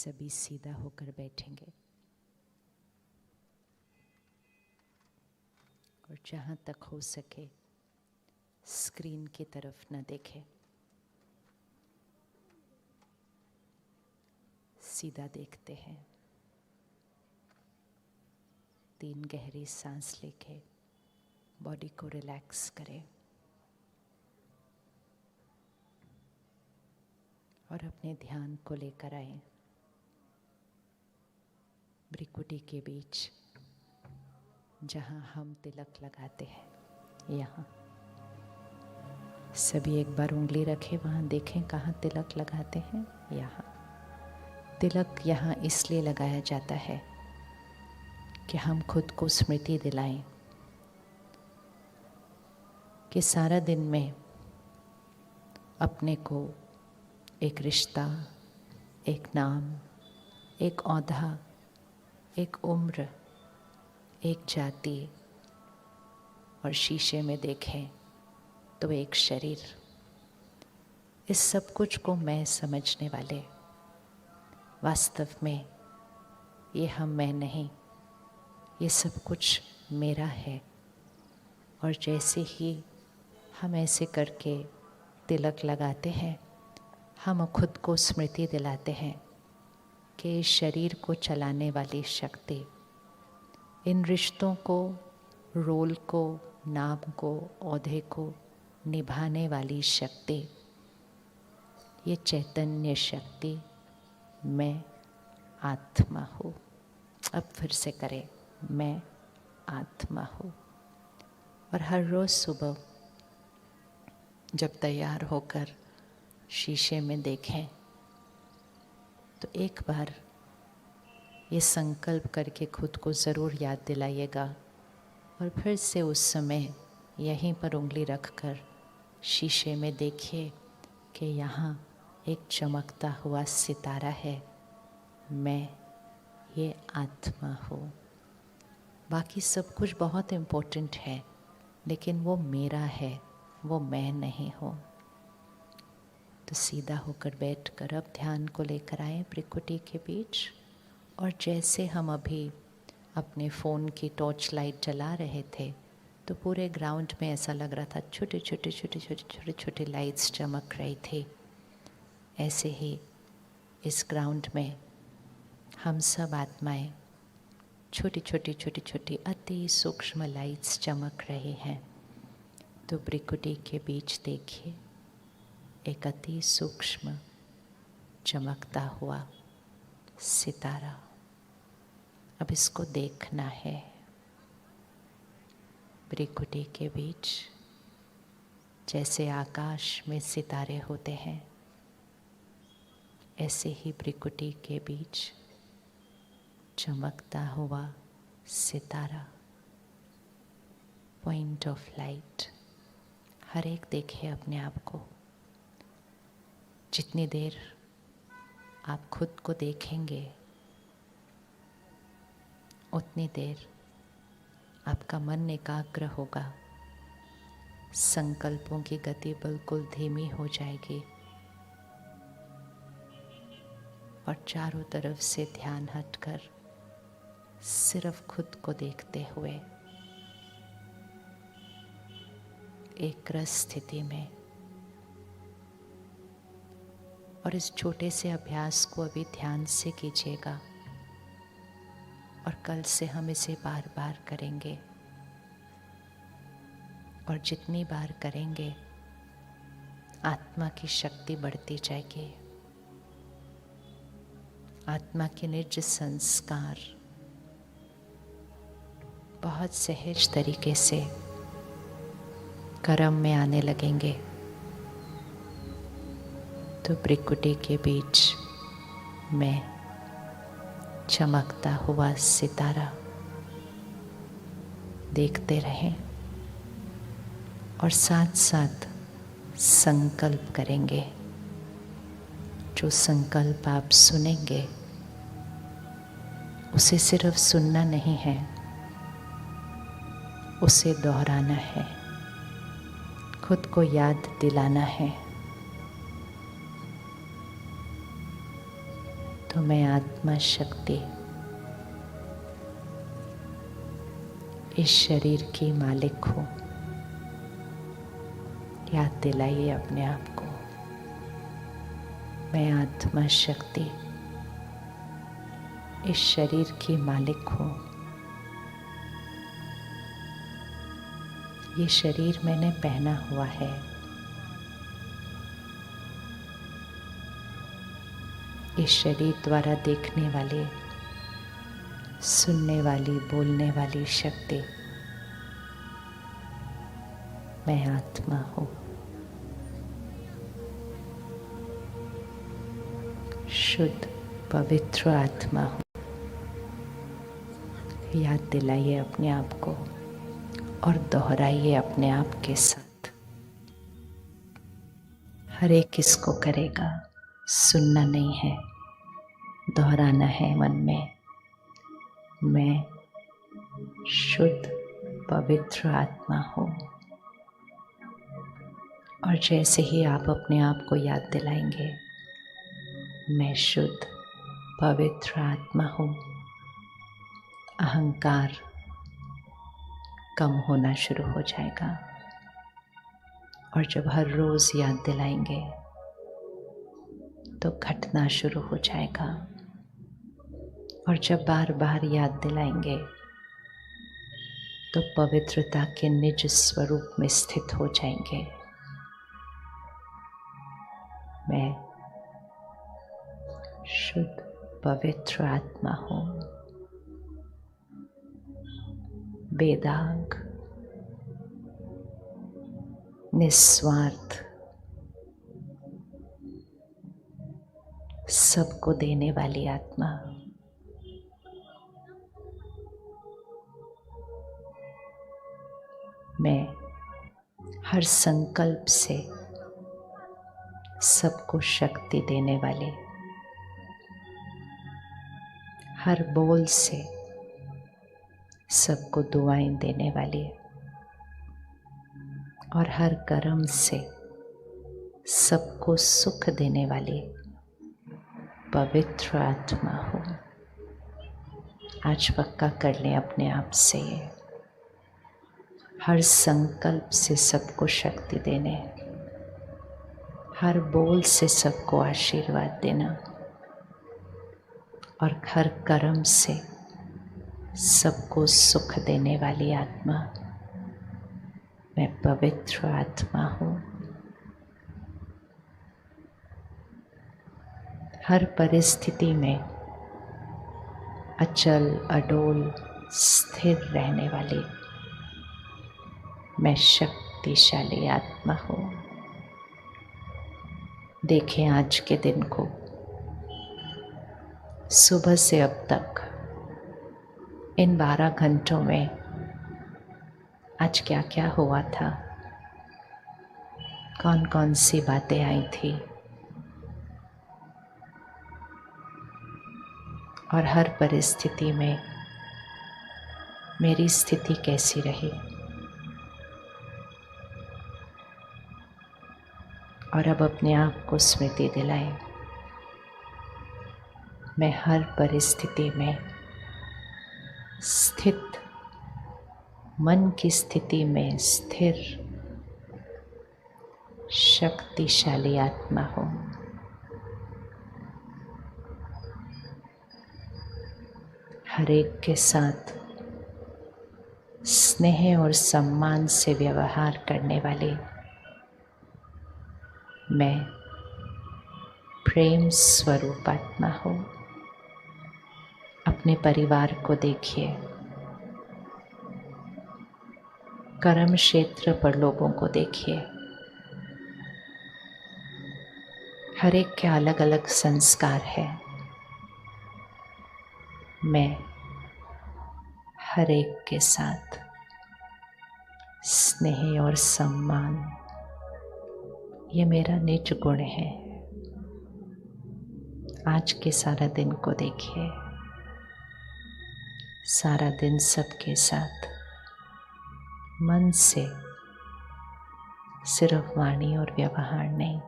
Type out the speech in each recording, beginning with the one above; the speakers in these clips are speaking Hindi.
सभी सीधा होकर बैठेंगे और जहाँ तक हो सके स्क्रीन की तरफ न देखें, सीधा देखते हैं। 3 गहरी सांस लेके बॉडी को रिलैक्स करें और अपने ध्यान को लेकर आए भ्रिकुटी के बीच, जहाँ हम तिलक लगाते हैं। यहाँ सभी एक बार उंगली रखें, वहाँ देखें कहाँ तिलक लगाते हैं। यहाँ तिलक यहाँ इसलिए लगाया जाता है कि हम खुद को स्मृति दिलाएं कि सारा दिन में अपने को एक रिश्ता, एक नाम, एक औहदा, एक उम्र, एक जाति और शीशे में देखें तो एक शरीर, इस सब कुछ को मैं समझने वाले, वास्तव में ये हम मैं नहीं, ये सब कुछ मेरा है। और जैसे ही हम ऐसे करके तिलक लगाते हैं, हम खुद को स्मृति दिलाते हैं कि इस शरीर को चलाने वाली शक्ति, इन रिश्तों को, रोल को, नाम को, ओहदे को निभाने वाली शक्ति, ये चैतन्य शक्ति मैं आत्मा हूँ। अब फिर से करें, मैं आत्मा हूँ। और हर रोज़ सुबह जब तैयार होकर शीशे में देखें तो एक बार ये संकल्प करके खुद को ज़रूर याद दिलाइएगा और फिर से उस समय यहीं पर उंगली रखकर शीशे में देखिए कि यहाँ एक चमकता हुआ सितारा है, मैं ये आत्मा हूँ। बाकी सब कुछ बहुत इम्पोर्टेंट है, लेकिन वो मेरा है, वो मैं नहीं हूँ। तो सीधा होकर बैठकर अब ध्यान को लेकर आए भ्रिकुटी के बीच, और जैसे हम अभी अपने फ़ोन की टॉर्च लाइट जला रहे थे तो पूरे ग्राउंड में ऐसा लग रहा था छोटे छोटे छोटे छोटे छोटे छोटे लाइट्स चमक रही थी। ऐसे ही इस ग्राउंड में हम सब आत्माएं छोटी छोटी छोटी छोटी अति सूक्ष्म लाइट्स चमक रही हैं। तो भ्रिकुटी के बीच देखिए एक अति सूक्ष्म चमकता हुआ सितारा। अब इसको देखना है। भ्रिकुटी के बीच जैसे आकाश में सितारे होते हैं, ऐसे ही भ्रिकुटी के बीच चमकता हुआ सितारा, पॉइंट ऑफ लाइट। हर एक देखे अपने आप को। जितनी देर आप खुद को देखेंगे उतनी देर आपका मन एकाग्र होगा, संकल्पों की गति बिल्कुल धीमी हो जाएगी और चारों तरफ से ध्यान हटकर सिर्फ खुद को देखते हुए एक रस स्थिति में। और इस छोटे से अभ्यास को अभी ध्यान से कीजिएगा और कल से हम इसे बार बार करेंगे। और जितनी बार करेंगे आत्मा की शक्ति बढ़ती जाएगी। आत्मा के निज संस्कार बहुत सहज तरीके से कर्म में आने लगेंगे। तो भ्रिकुटी के बीच मैं चमकता हुआ सितारा देखते रहें और साथ साथ संकल्प करेंगे। जो संकल्प आप सुनेंगे उसे सिर्फ सुनना नहीं है, उसे दोहराना है, खुद को याद दिलाना है। तो मैं आत्मा शक्ति इस शरीर की मालिक हूँ। याद दिलाइए अपने आप को, मैं आत्मा शक्ति इस शरीर की मालिक हूँ। ये शरीर मैंने पहना हुआ है। इस शरीर द्वारा देखने वाली, सुनने वाली, बोलने वाली शक्ति मैं आत्मा हूँ। शुद्ध पवित्र आत्मा हूँ। याद दिलाइए अपने आप को और दोहराइए अपने आप के साथ। हर एक इसको करेगा, सुनना नहीं है, दोहराना है मन में। मैं शुद्ध पवित्र आत्मा हूँ। और जैसे ही आप अपने आप को याद दिलाएंगे, मैं शुद्ध पवित्र आत्मा हूँ, अहंकार कम होना शुरू हो जाएगा। और जब हर रोज़ याद दिलाएंगे तो घटना शुरू हो जाएगा। और जब बार बार याद दिलाएंगे तो पवित्रता के निज स्वरूप में स्थित हो जाएंगे। मैं शुद्ध पवित्र आत्मा हूँ, बेदाग, निस्वार्थ, सबको देने वाली आत्मा। मैं हर संकल्प से सबको शक्ति देने वाली, हर बोल से सबको दुआएं देने वाली और हर कर्म से सबको सुख देने वाली पवित्र आत्मा हूँ। आज पक्का कर लें अपने आप से, हर संकल्प से सबको शक्ति देने, हर बोल से सबको आशीर्वाद देना और हर कर्म से सबको सुख देने वाली आत्मा मैं पवित्र आत्मा हूँ। हर परिस्थिति में अचल, अडोल, स्थिर रहने वाली मैं शक्तिशाली आत्मा हूँ। देखें आज के दिन को, सुबह से अब तक इन 12 घंटों में आज क्या क्या हुआ था, कौन कौन सी बातें आई थी और हर परिस्थिति में मेरी स्थिति कैसी रही। और अब अपने आप को स्मृति दिलाएं, मैं हर परिस्थिति में स्थित, मन की स्थिति में स्थिर शक्तिशाली आत्मा हूँ। हर एक के साथ स्नेह और सम्मान से व्यवहार करने वाली मैं प्रेम स्वरूप आत्मा हूँ। अपने परिवार को देखिए, कर्म क्षेत्र पर लोगों को देखिए, हर एक के अलग अलग संस्कार है। मैं हर एक के साथ स्नेह और सम्मान, ये मेरा निज गुण है। आज के सारा दिन को देखिए, सारा दिन सबके साथ मन से, सिर्फ वाणी और व्यवहार नहीं,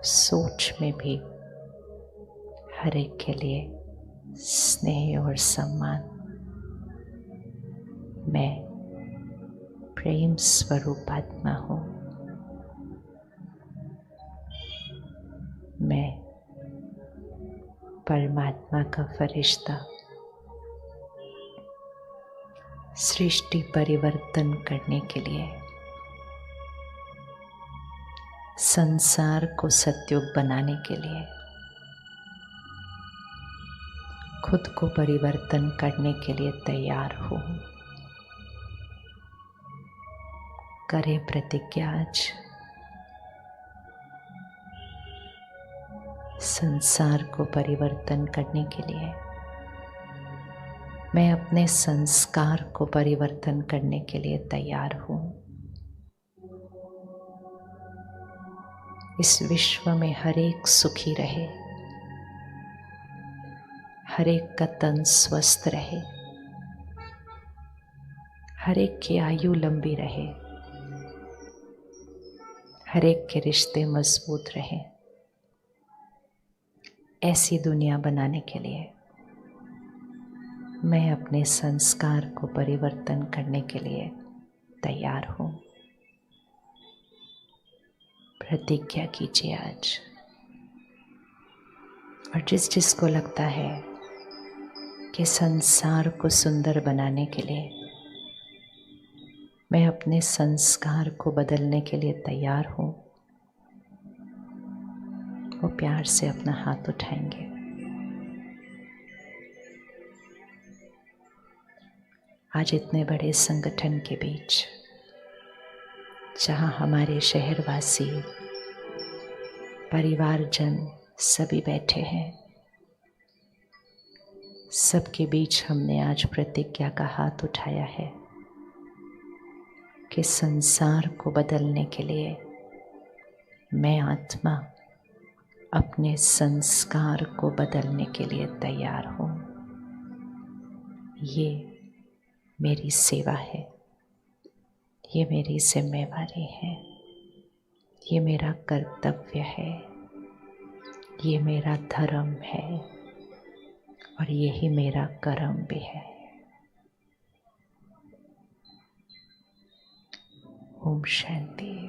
सोच में भी हर एक के लिए स्नेह और सम्मान। मैं प्रेम स्वरूप आत्मा हूँ। मैं परमात्मा का फरिश्ता सृष्टि परिवर्तन करने के लिए, संसार को सतयुग बनाने के लिए, खुद को परिवर्तन करने के लिए तैयार हूँ। करे प्रतिज्ञा आज, संसार को परिवर्तन करने के लिए, मैं अपने संस्कार को परिवर्तन करने के लिए तैयार हूँ। इस विश्व में हर एक सुखी रहे, हर एक का तन स्वस्थ रहे, हर एक की आयु लंबी रहे, हर एक के रिश्ते मजबूत रहे। ऐसी दुनिया बनाने के लिए मैं अपने संस्कार को परिवर्तन करने के लिए तैयार हूँ। प्रतिज्ञा कीजिए आज। और जिस जिसको लगता है कि संसार को सुंदर बनाने के लिए मैं अपने संस्कार को बदलने के लिए तैयार हूँ, वो प्यार से अपना हाथ उठाएंगे। आज इतने बड़े संगठन के बीच, जहाँ हमारे शहरवासी, परिवारजन सभी बैठे हैं, सबके बीच हमने आज प्रतिज्ञा का हाथ उठाया है कि संसार को बदलने के लिए मैं आत्मा अपने संस्कार को बदलने के लिए तैयार हूँ। ये मेरी सेवा है, ये मेरी जिम्मेवारी है, ये मेरा कर्तव्य है, ये मेरा धर्म है और यही मेरा कर्म भी है। ओम शांति।